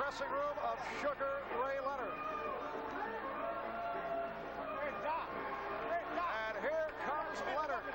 dressing room of Sugar Ray Leonard. And here comes Leonard.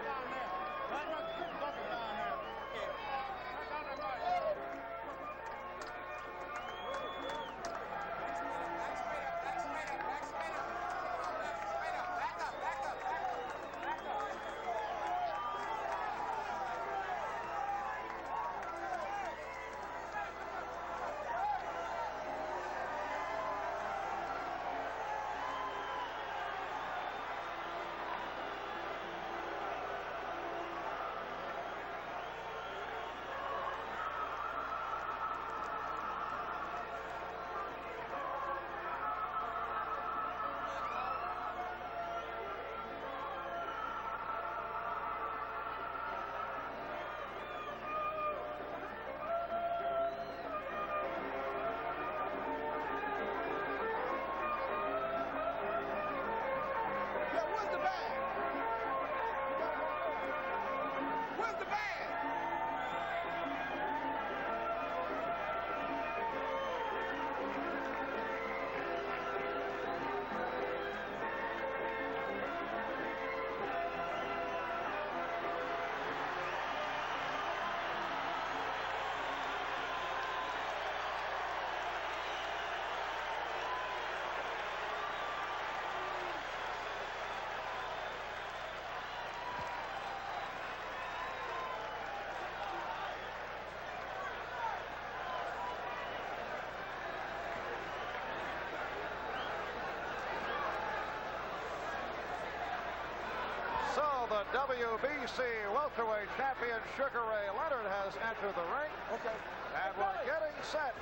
The WBC welterweight champion Sugar Ray Leonard has entered the ring. Okay. And we're getting set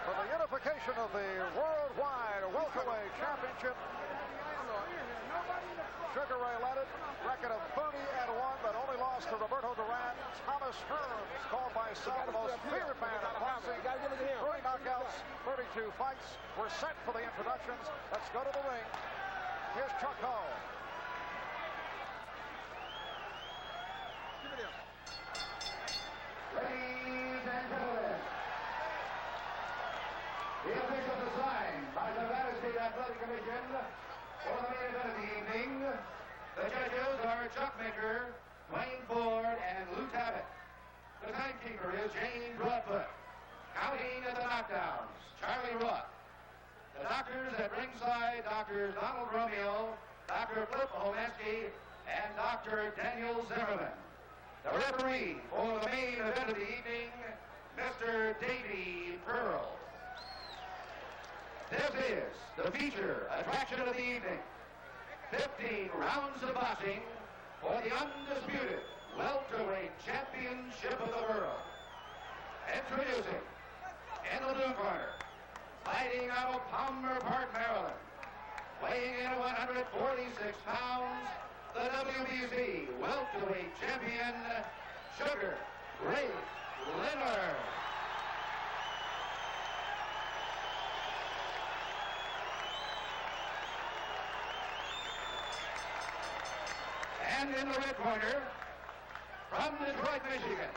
for the unification of the worldwide welterweight championship. Sugar Ray Leonard, record of 30-1, but only lost to Roberto Duran. Thomas Hearns, called by some the most feared man in boxing. 3 knockouts, 32 fights. We're set for the introductions. Let's go to the ring. Here's Chuck Hall. Ladies and gentlemen, the officials assigned by the Nevada State Athletic Commission for the main event of the evening. The judges are Chuck Maker, Wayne Ford, and Lou Tabbitt. The timekeeper is James Broadfoot. Counting at the knockdowns, Charlie Roth. The doctors at ringside, Drs. Donald Romeo, Dr. Flip Homesky, and Dr. Daniel Zimmerman. The referee for the main event of the evening, Mr. Davy Pearl. This is the feature attraction of the evening. 15 rounds of boxing for the undisputed welterweight championship of the world. Introducing, in the blue corner, fighting out of Palmer Park, Maryland, weighing in at 146 pounds, the WBC welterweight champion, Sugar Ray Leonard. And in the red corner, from Detroit, Michigan,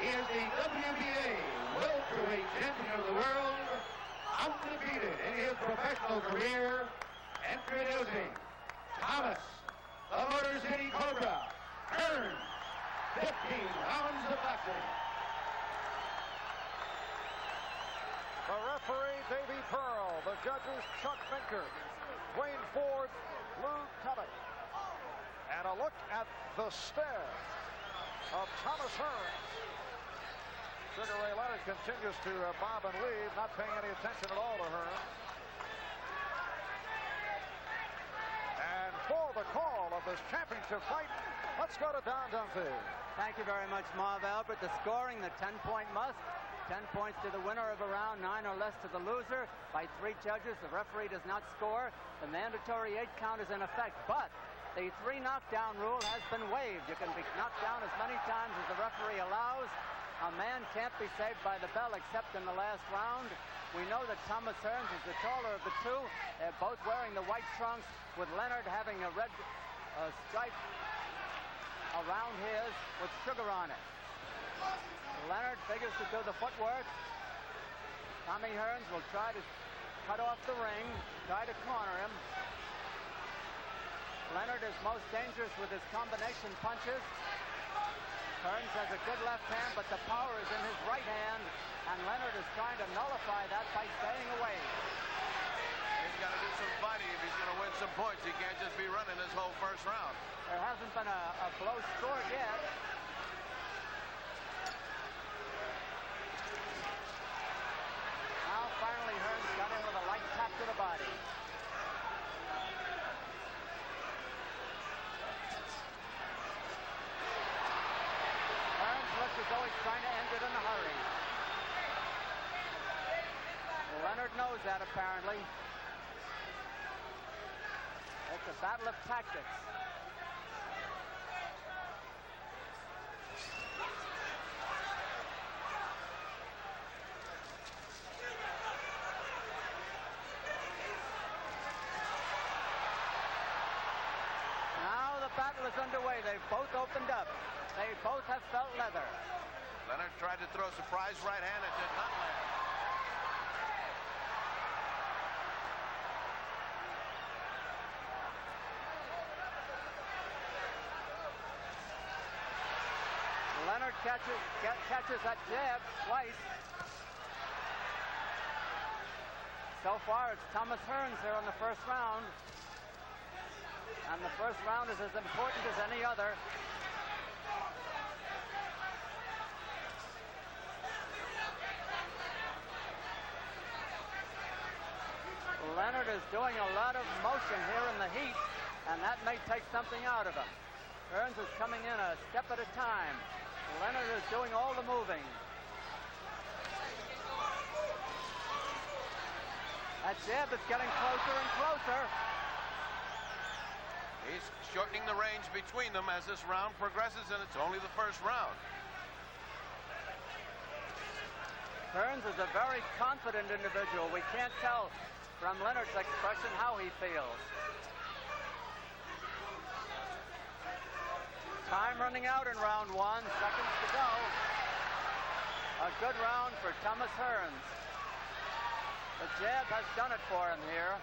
he is the WBA welterweight champion of the world, undefeated in his professional career. Introducing Thomas, the Motor City Cobra, Hearns, 15 rounds of boxing. The referee, Davy Pearl. The judges, Chuck Finker, Wayne Ford, Lou Tabbitt. And a look at the stare of Thomas Hearns. Sugar Ray Leonard continues to bob and weave, not paying any attention at all to Hearns. And for the call of this championship fight, let's go to Don Dunphy. Thank you very much, Marv Albert. The scoring, the 10-point must. 10 points to the winner of a round, 9 or less to the loser by 3 judges. The referee does not score. The mandatory 8 count is in effect, but the 3 knockdown rule has been waived. You can be knocked down as many times as the referee allows. A man can't be saved by the bell except in the last round. We know that Thomas Hearns is the taller of the two. They're both wearing the white trunks, with Leonard having a red stripe around his with sugar on it. Leonard figures to do the footwork. Tommy Hearns will try to cut off the ring, try to corner him. Leonard is most dangerous with his combination punches. Hearns has a good left hand, but the power is in his right hand, and Leonard is trying to nullify that by staying away. He's got to do some fighting if he's going to win some points. He can't just be running this whole first round. There hasn't been a blow scored yet. Now finally Hearns got in with a light tap to the body. Hearns looks as though he's trying to end it in a hurry. Leonard knows that apparently. It's a battle of tactics. Now the battle is underway. They've both opened up. They both have felt leather. Leonard tried to throw a surprise right hand. It did not land. Leonard catches that jab twice. So far, it's Thomas Hearns here in the first round. And the first round is as important as any other. Leonard is doing a lot of motion here in the heat, and that may take something out of him. Hearns is coming in a step at a time. Leonard is doing all the moving. That jab is getting closer and closer. He's shortening the range between them as this round progresses, and it's only the first round. Hearns is a very confident individual. We can't tell from Leonard's expression how he feels. Time running out in round one, seconds to go. A good round for Thomas Hearns. The jab has done it for him here.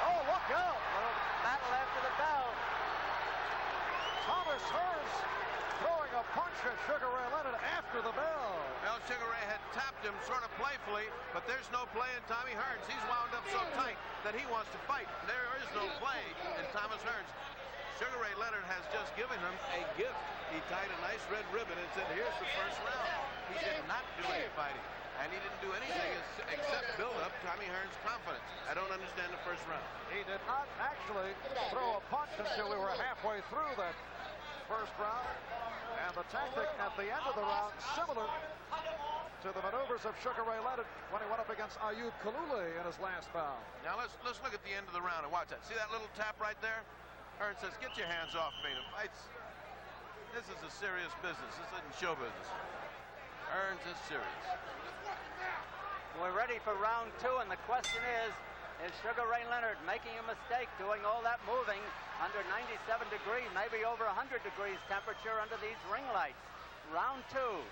Oh, look out! Little battle after the bell. Thomas Hearns throwing a punch at Sugar Ray Leonard after the bell. Well, Sugar Ray had tapped him sort of playfully, but there's no play in Tommy Hearns. He's wound up so tight that he wants to fight. There is no play in Thomas Hearns. Sugar Ray Leonard has just given him a gift. He tied a nice red ribbon and said, here's the first round. He did not do any fighting, and he didn't do anything except build up Tommy Hearns' confidence. I don't understand the first round. He did not actually throw a punch until we were halfway through that first round. And the tactic at the end of the round, similar to the maneuvers of Sugar Ray Leonard when he went up against Ayub Kalule in his last bout. Now let's look at the end of the round and watch that. See that little tap right there? Hearns says, get your hands off me. This is a serious business. This isn't show business. Hearns is serious. We're ready for round two, and the question is Sugar Ray Leonard making a mistake doing all that moving under 97 degrees, maybe over 100 degrees temperature under these ring lights? Round two.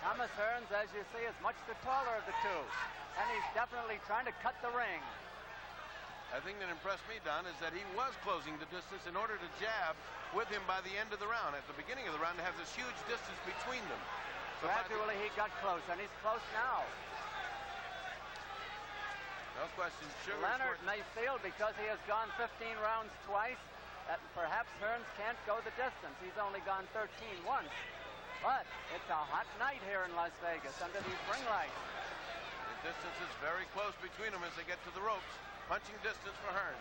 Thomas Hearns, as you see, is much the taller of the two, and he's definitely trying to cut the ring. The thing that impressed me, Don, is that he was closing the distance in order to jab with him by the end of the round. At the beginning of the round, they have this huge distance between them. So gradually he got close, and he's close now. No question. Leonard may feel, because he has gone 15 rounds twice, that perhaps Hearns can't go the distance. He's only gone 13 once. But it's a hot night here in Las Vegas under these ring lights. The distance is very close between them as they get to the ropes. Punching distance for Hearns.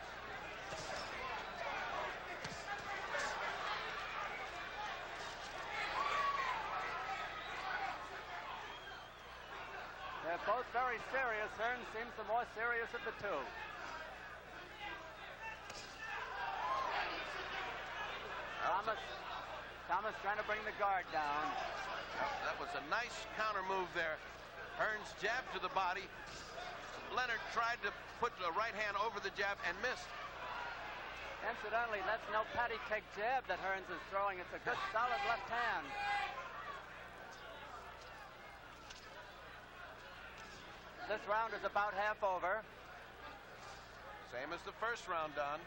They're both very serious. Hearns seems the more serious of the two. Thomas trying to bring the guard down. That was a nice counter move there. Hearns jabbed to the body. Leonard tried to put the right hand over the jab and missed. Incidentally, that's no patty cake jab that Hearns is throwing. It's a good, solid left hand. This round is about half over. Same as the first round, Don.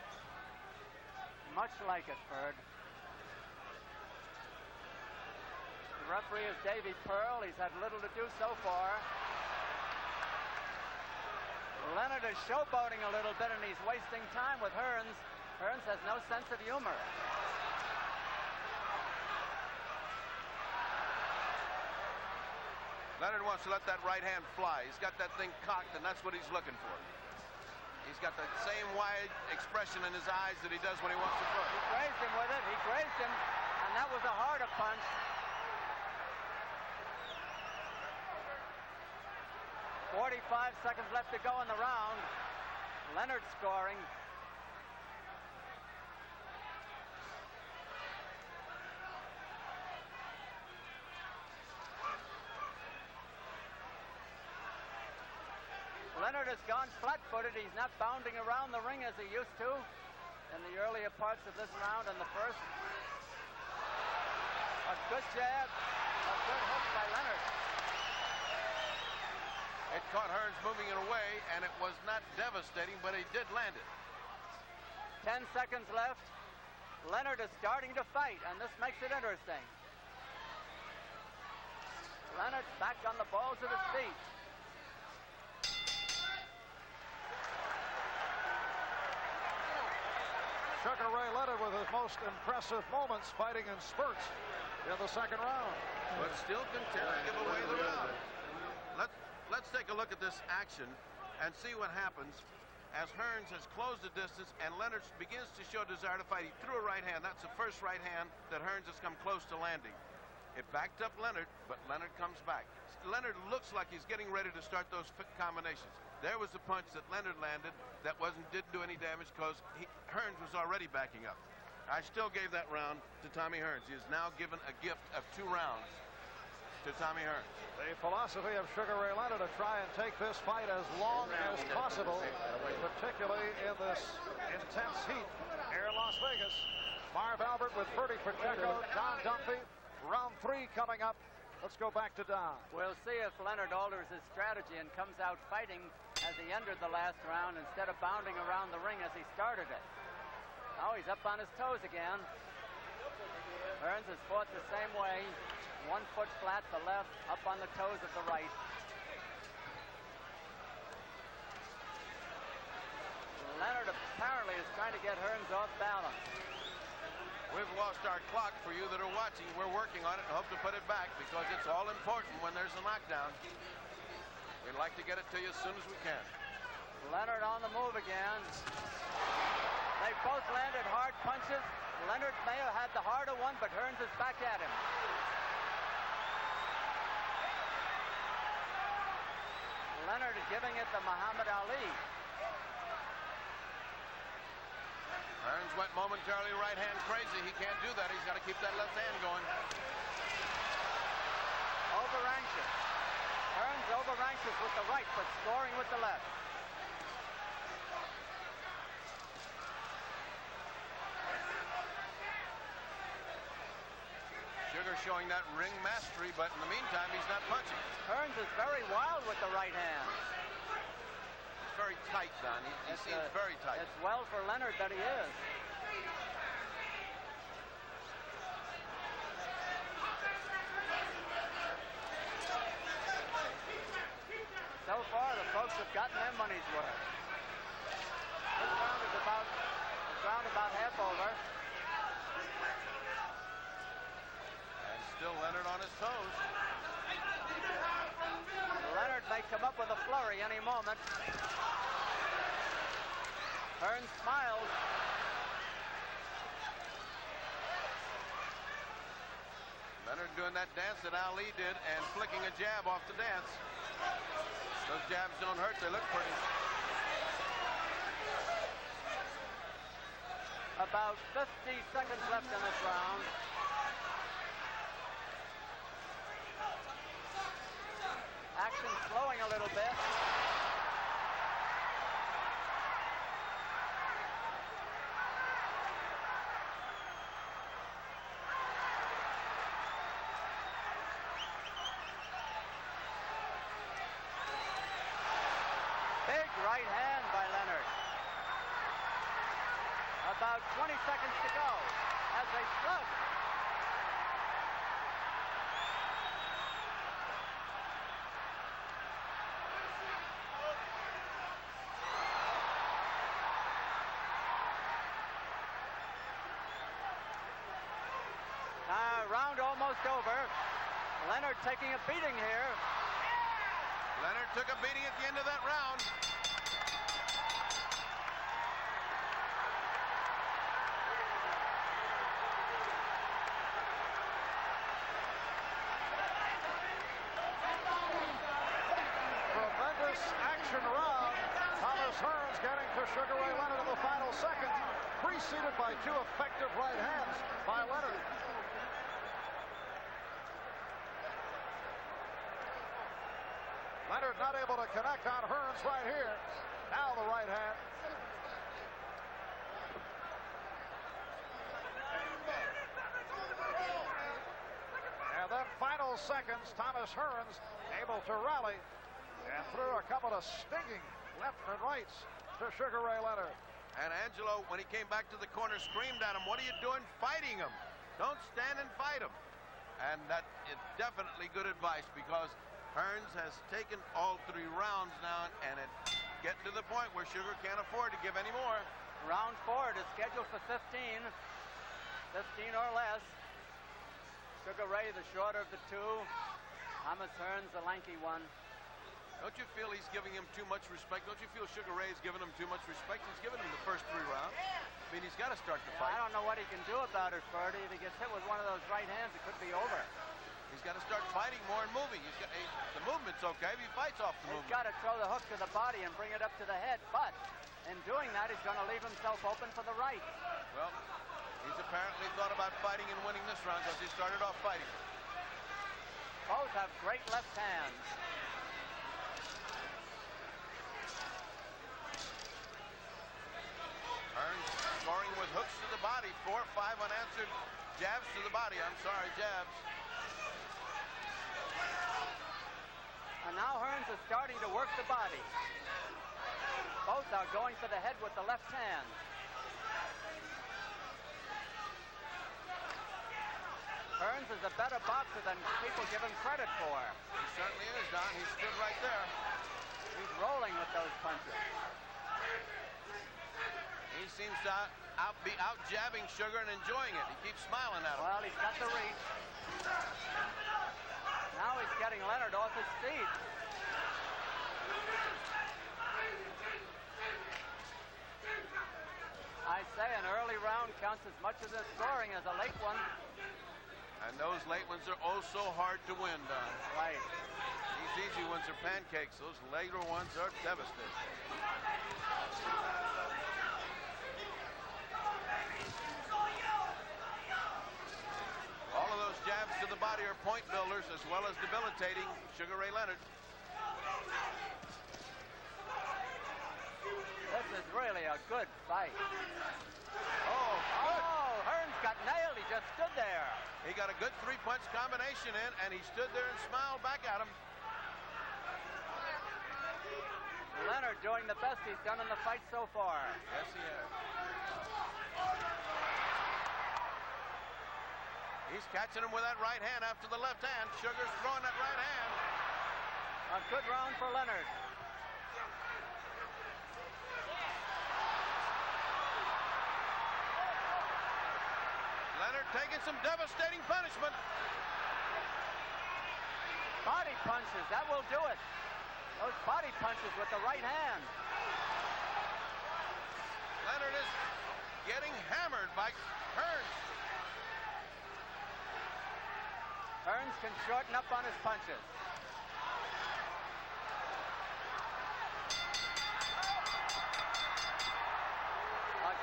Much like it, Ferd. The referee is Davy Pearl. He's had little to do so far. Leonard is showboating a little bit, and he's wasting time with Hearns. Hearns has no sense of humor. Leonard wants to let that right hand fly. He's got that thing cocked, and that's what he's looking for. He's got the same wide expression in his eyes that he does when he wants to throw. He grazed him with it. He grazed him, and that was a harder punch. .45 seconds left to go in the round. Leonard scoring. Leonard has gone flat-footed. He's not bounding around the ring as he used to in the earlier parts of this round and the first. A good jab, a good hook by Leonard. It caught Hearns moving it away, and it was not devastating, but he did land it. 10 seconds left. Leonard is starting to fight, and this makes it interesting. Leonard back on the balls of his feet. Sugar Ray Leonard with his most impressive moments, fighting in spurts in the second round. But still content to give away the round. Let's take a look at this action and see what happens as Hearns has closed the distance and Leonard begins to show desire to fight. He threw a right hand. That's the first right hand that Hearns has come close to landing. It backed up Leonard, but Leonard comes back. Leonard looks like he's getting ready to start those combinations. There was the punch that Leonard landed that didn't do any damage because Hearns was already backing up. I still gave that round to Tommy Hearns. He is now given a gift of 2 rounds to Tommy Hearns. The philosophy of Sugar Ray Leonard to try and take this fight as long as possible, particularly in this intense heat here in Las Vegas. Marv Albert with Bertie Pacheco, Don Dunphy. Round 3 coming up. Let's go back to Don. We'll see if Leonard alters his strategy and comes out fighting as he entered the last round instead of bounding around the ring as he started it. Now he's up on his toes again. Hearns has fought the same way. 1 foot flat, the left, up on the toes of the right. Leonard apparently is trying to get Hearns off balance. We've lost our clock. For you that are watching, we're working on it and hope to put it back because it's all important when there's a knockdown. We'd like to get it to you as soon as we can. Leonard on the move again. They both landed hard punches. Leonard may have had the harder one, but Hearns is back at him. Leonard giving it to Muhammad Ali. Hearns went momentarily right hand crazy. He can't do that. He's got to keep that left hand going. Over anxious. Hearns over anxious with the right, but scoring with the left. Sugar showing that ring mastery, but in the meantime, he's not punching. Hearns is very wild with the right hand. It's very tight, Don. He seems very tight. It's well for Leonard that he is. So far, the folks have gotten their money's worth. This round is about half over. And still Leonard on his toes. Leonard may come up with a flurry any moment. Hearns smiles. Leonard doing that dance that Ali did and flicking a jab off the dance. Those jabs don't hurt. They look pretty. About 50 seconds left in this round. Action slowing a little bit. right hand by Leonard. About 20 seconds to go as they slug. Round almost over. Leonard taking a beating here. Leonard took a beating at the end of that round. Tremendous action round. Thomas Hearns getting to Sugar Ray Leonard in the final second, preceded by two effective right hands by Leonard. Leonard not able to connect on Hearns right here. Now the right hand. And then final seconds, Thomas Hearns able to rally and threw a couple of stinging left and rights to Sugar Ray Leonard. And Angelo, when he came back to the corner, screamed at him, "What are you doing fighting him? Don't stand and fight him." And that is definitely good advice, because Hearns has taken all 3 rounds now, and it's getting to the point where Sugar can't afford to give any more. Round 4 is scheduled for 15 or less. Sugar Ray, the shorter of the two. Thomas Hearns, the lanky one. Don't you feel he's giving him too much respect? Don't you feel Sugar Ray's giving him too much respect? He's given him the first 3 rounds. I mean, he's got to start the fight. I don't know what he can do about it, Ferdy. If he gets hit with one of those right hands, it could be over. He's got to start fighting more and moving. The movement's okay if he fights off the movement. He's got to throw the hook to the body and bring it up to the head, but in doing that, he's going to leave himself open for the right. Well, he's apparently thought about fighting and winning this round because he started off fighting. Both have great left hands. Hearns scoring with hooks to the body. 4 or 5 unanswered jabs to the body. I'm sorry, jabs. And now Hearns is starting to work the body. Both are going for the head with the left hand. Hearns is a better boxer than people give him credit for. He certainly is, Don. He stood right there. He's rolling with those punches. He seems to be out jabbing Sugar and enjoying it. He keeps smiling at him. Well, he's got the reach. Now he's getting Leonard off his feet. I say an early round counts as much as a scoring as a late one. And those late ones are oh so hard to win, Don. Right. These easy ones are pancakes. Those later ones are devastating. All of those jabs to the body are point builders as well as debilitating Sugar Ray Leonard. This is really a good fight. Oh, good. Oh, Hearns got nailed. He just stood there. He got a good 3-punch combination in, and he stood there and smiled back at him. Leonard doing the best he's done in the fight so far. Yes, he has. He's catching him with that right hand after the left hand. Sugar's throwing that right hand. A good round for Leonard. Leonard taking some devastating punishment. Body punches, that will do it. Those body punches with the right hand. Leonard is getting hammered by Hearns. Hearns can shorten up on his punches.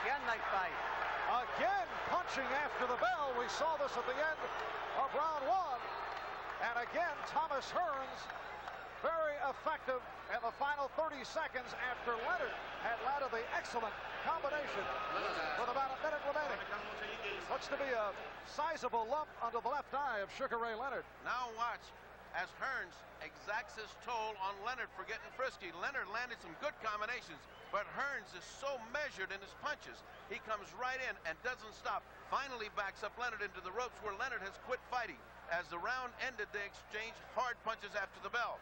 Again they fight. Again punching after the bell. We saw this at the end of round 1. And again, Thomas Hearns very effective in the final 30 seconds after Leonard had landed the excellent combination with about a minute remaining. Looks to be a sizable lump under the left eye of Sugar Ray Leonard. Now watch. as Hearns exacts his toll on Leonard for getting frisky. Leonard landed some good combinations, but Hearns is so measured in his punches. He comes right in and doesn't stop. Finally backs up Leonard into the ropes, where Leonard has quit fighting. As the round ended, they exchanged hard punches after the bell.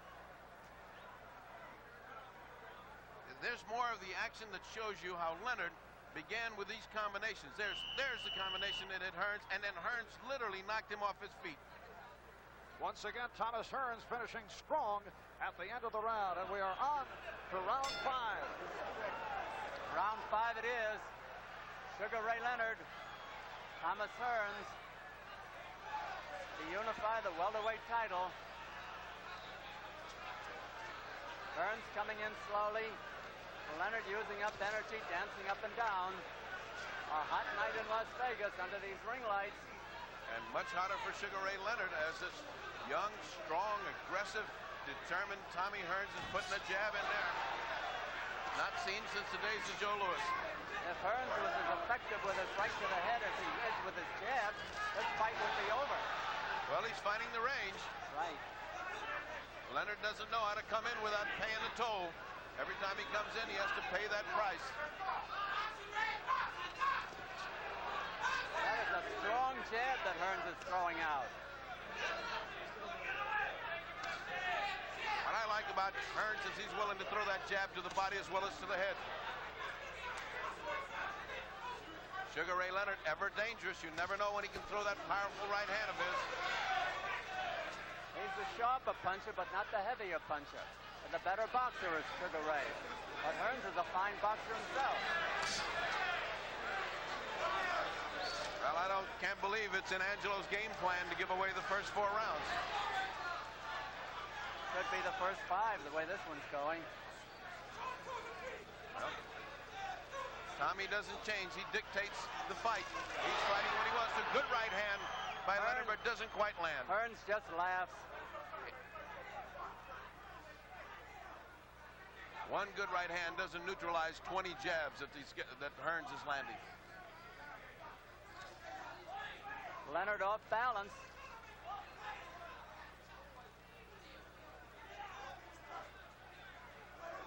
There's more of the action that shows you how Leonard began with these combinations. There's the combination that hit Hearns, and then Hearns literally knocked him off his feet. Once again, Thomas Hearns finishing strong at the end of the round, and we are on to round 5. Round 5 it is. Sugar Ray Leonard, Thomas Hearns to unify the welterweight title. Hearns coming in slowly. Leonard using up energy, dancing up and down. A hot night in Las Vegas under these ring lights. And much hotter for Sugar Ray Leonard, as this young, strong, aggressive, determined Tommy Hearns is putting a jab in there. Not seen since the days of Joe Louis. If Hearns was as effective with his right to the head as he is with his jab, this fight would be over. Well, he's finding the range. Right. Leonard doesn't know how to come in without paying the toll. Every time he comes in, he has to pay that price. That is a strong jab that Hearns is throwing out. What I like about Hearns is he's willing to throw that jab to the body as well as to the head. Sugar Ray Leonard, ever dangerous. You never know when he can throw that powerful right hand of his. He's the sharper puncher, but not the heavier puncher. And the better boxer is Sugar Ray. But Hearns is a fine boxer himself. Well, I can't believe it's in Angelo's game plan to give away the first 4 rounds. Could be the first 5, the way this one's going. Well, Tommy doesn't change. He dictates the fight. He's fighting when he wants to. Good right hand by Leonard, but doesn't quite land. Hearns just laughs. One good right hand doesn't neutralize 20 jabs that Hearns is landing. Leonard off balance.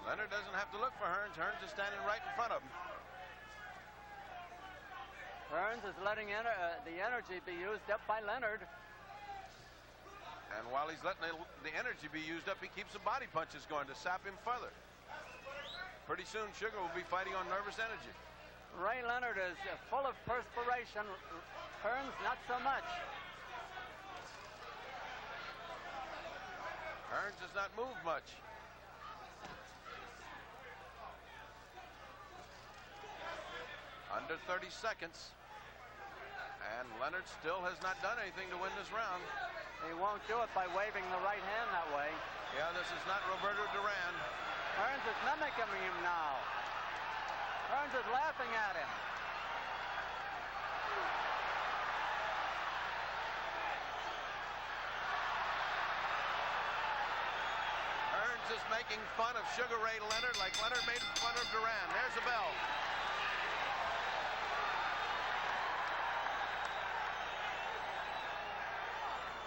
Leonard doesn't have to look for Hearns. Hearns is standing right in front of him. Hearns is letting the energy be used up by Leonard. And while he's letting the energy be used up, he keeps the body punches going to sap him further. Pretty soon, Sugar will be fighting on nervous energy. Ray Leonard is full of perspiration. Hearns, not so much. Hearns does not move much. Under 30 seconds. And Leonard still has not done anything to win this round. He won't do it by waving the right hand that way. Yeah, this is not Roberto Duran. Hearns is mimicking him now. Hearns is laughing at him. Hearns is making fun of Sugar Ray Leonard like Leonard made fun of Duran. There's a bell.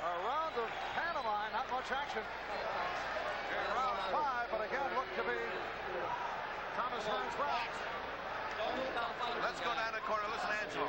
A round of pantomime, not much action. In round 5, but again looked to be Thomas Hearns' round. Let's go down the corner. Listen to Angelo.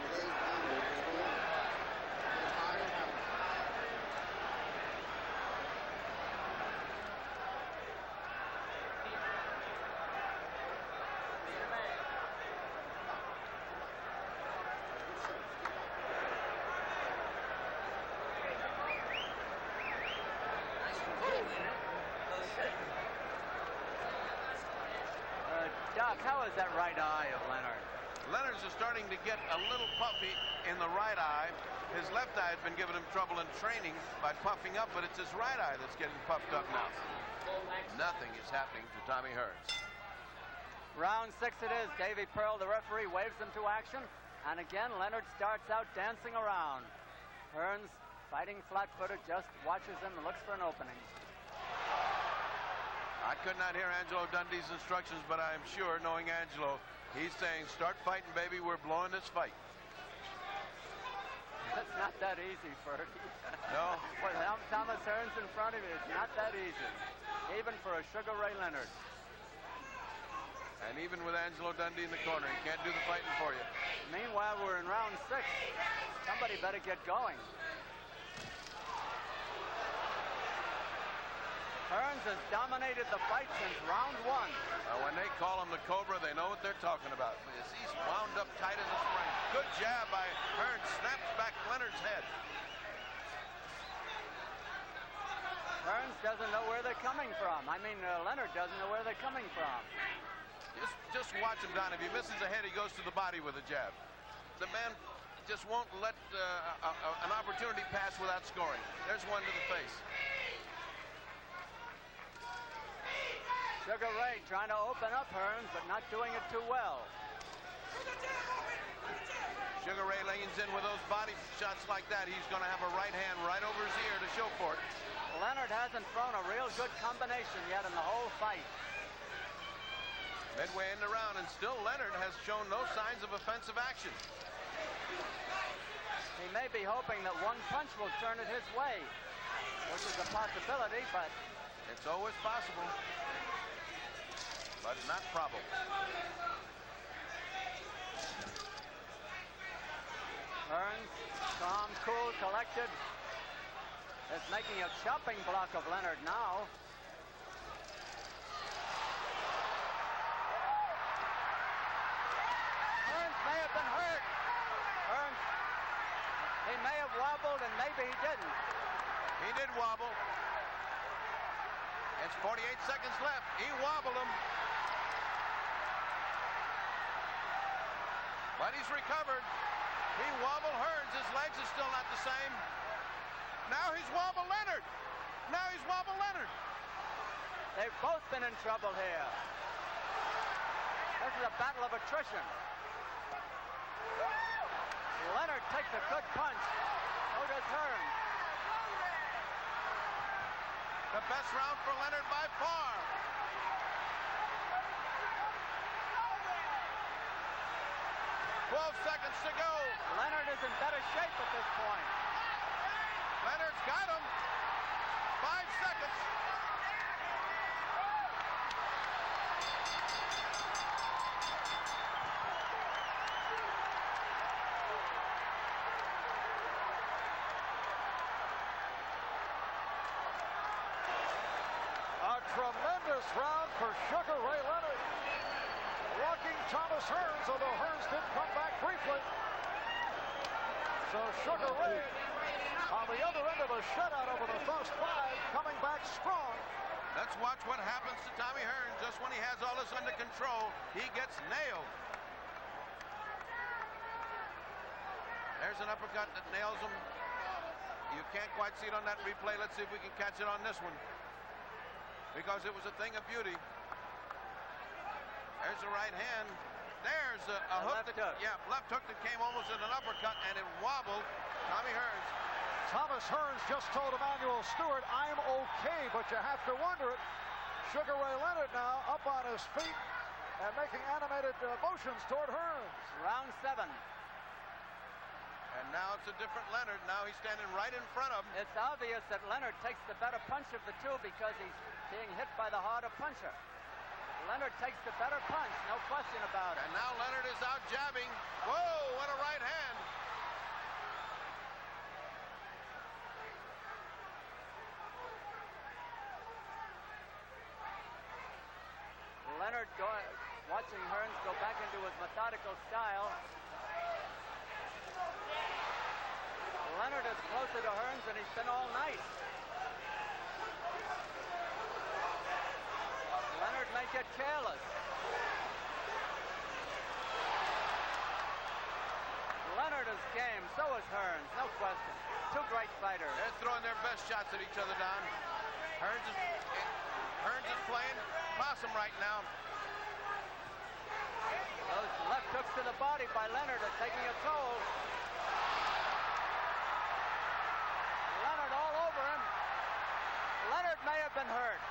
Doc, how is that right eye of Leonard? Leonard's is starting to get a little puffy in the right eye. His left eye has been giving him trouble in training by puffing up, but it's his right eye that's getting puffed up now. Nothing is happening to Tommy Hearns. Round 6 it is. Davy Pearl, the referee, waves them to action. And again, Leonard starts out dancing around. Hearns, fighting flat-footed, just watches him and looks for an opening. I could not hear Angelo Dundee's instructions, but I am sure, knowing Angelo, he's saying, start fighting, baby. We're blowing this fight. It's not that easy, Fergie. No. With Thomas Hearns in front of you, it's not that easy. Even for a Sugar Ray Leonard. And even with Angelo Dundee in the corner, he can't do the fighting for you. Meanwhile, we're in round 6. Somebody better get going. Hearns has dominated the fight since round 1. When they call him the Cobra, they know what they're talking about. He's wound up tight as a spring. Good jab by Hearns. Snaps back Leonard's head. Hearns doesn't know where they're coming from. I mean, Leonard doesn't know where they're coming from. Just watch him, Don. If he misses a head, he goes to the body with a jab. The man just won't let an opportunity pass without scoring. There's one to the face. Sugar Ray trying to open up Hearns, but not doing it too well. Sugar Ray leans in with those body shots like that. He's going to have a right hand right over his ear to show for it. Leonard hasn't thrown a real good combination yet in the whole fight. Midway in the round, and still Leonard has shown no signs of offensive action. He may be hoping that one punch will turn it his way, which is a possibility, but... It's always possible, but not probable. Hearns, calm, cool, collected, is making a chopping block of Leonard now. May have been hurt. Hearns, he may have wobbled and maybe he didn't. He did wobble. It's 48 seconds left. He wobbled him. But he's recovered. He wobbled Hearns. His legs are still not the same. Now he's wobbled Leonard. Now he's wobbled Leonard. They've both been in trouble here. This is a battle of attrition. Leonard takes a good punch. So does Hearns. The best round for Leonard by far. Seconds to go. Leonard is in better shape at this point. Leonard's got him. 5 seconds. A tremendous round for Sugar Ray Leonard. Rocking Thomas Hearns, although Hearns did come back briefly. So Sugar Ray on the other end of a shutout over the first 5, coming back strong. Let's watch what happens to Tommy Hearns. Just when he has all this under control, he gets nailed. There's an uppercut that nails him. You can't quite see it on that replay. Let's see if we can catch it on this one, because it was a thing of beauty. There's a right hand. There's a hook. Left hook. Yeah, left hook that came almost in an uppercut, and it wobbled Tommy Hearns. Thomas Hearns just told Emmanuel Stewart, "I'm okay," but you have to wonder it. Sugar Ray Leonard now up on his feet and making animated motions toward Hearns. Round 7. And now it's a different Leonard. Now he's standing right in front of him. It's obvious that Leonard takes the better punch of the two because he's being hit by the harder puncher. Leonard takes the better punch, no question about it. And now Leonard is out jabbing. Whoa, what a right hand. Leonard watching Hearns go back into his methodical style. Leonard is closer to Hearns than he's been all night. Leonard may get careless. Leonard is game, so is Hearns, no question. Two great fighters. They're throwing their best shots at each other, Don. Hearns is playing possum right now. Those left hooks to the body by Leonard are taking a toll. Leonard all over him. Leonard may have been hurt.